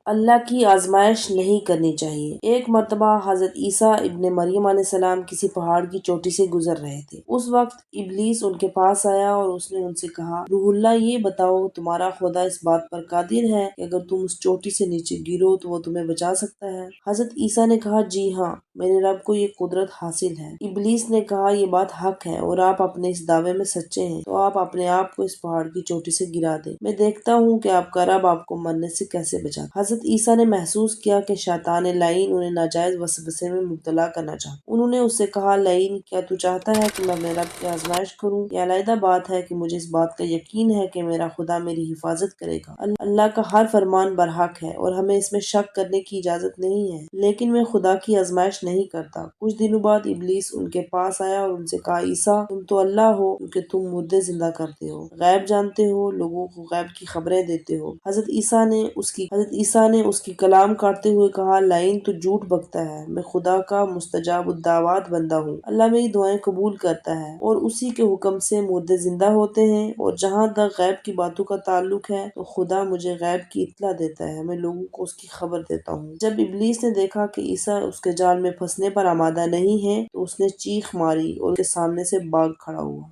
اللہ کی آزمائش نہیں کرنی چاہیے۔ ایک مرتبہ حضرت عیسیٰ ابن مریم علیہ السلام کسی پہاڑ کی چوٹی سے گزر رہے تھے۔ اس وقت ابلیس ان کے پاس آیا اور اس نے ان سے کہا، روح اللہ، یہ بتاؤ تمہارا خدا اس بات پر قادر ہے کہ اگر تم اس چوٹی سے نیچے گرو تو وہ تمہیں بچا سکتا ہے؟ حضرت عیسیٰ نے کہا، جی ہاں، میرے رب کو یہ قدرت حاصل ہے۔ ابلیس نے کہا، یہ بات حق ہے اور آپ اپنے اس دعوے میں سچے ہیں تو آپ اپنے آپ کو اس پہاڑ کی چوٹی سے گرا دیں، میں دیکھتا ہوں کہ آپ کا رب آپ کو مرنے سے کیسے بچاتا ہے۔ حضرت عیسیٰ نے محسوس کیا کہ شیطان لعین انہیں ناجائز وسوسے میں مبتلا کرنا چاہتا۔ انہوں نے اس سے کہا، لعین، کیا تو چاہتا ہے کہ میں اپنے رب کی آزمائش کروں؟ یہ علیحدہ بات ہے کہ مجھے اس بات کا یقین ہے کہ میرا خدا میری حفاظت کرے گا۔ اللہ کا ہر فرمان برحق ہے اور ہمیں اس میں شک کرنے کی اجازت نہیں ہے، لیکن میں خدا کی آزمائش نہیں کرتا۔ کچھ دنوں بعد ابلیس ان کے پاس آیا اور ان سے کہا، عیسیٰ، تم تو اللہ ہو کیونکہ تم مردے زندہ کرتے ہو، غیب جانتے ہو، لوگوں کو غیب کی خبریں دیتے ہو۔ حضرت عیسیٰ نے اس کی کلام کاٹتے ہوئے کہا، لعین، تو جھوٹ بکتا ہے، میں خدا کا مستجاب الدعوات بندہ ہوں۔ اللہ میری دعائیں قبول کرتا ہے اور اسی کے حکم سے مردے زندہ ہوتے ہیں، اور جہاں تک غیب کی باتوں کا تعلق ہے تو خدا مجھے غیب کی اطلاع دیتا ہے، میں لوگوں کو اس کی خبر دیتا ہوں۔ جب ابلیس نے دیکھا کہ عیسیٰ اس کے جال میں پھنسنے پر آمادہ نہیں ہے تو اس نے چیخ ماری اور اس کے سامنے سے بھاگ کھڑا ہوا۔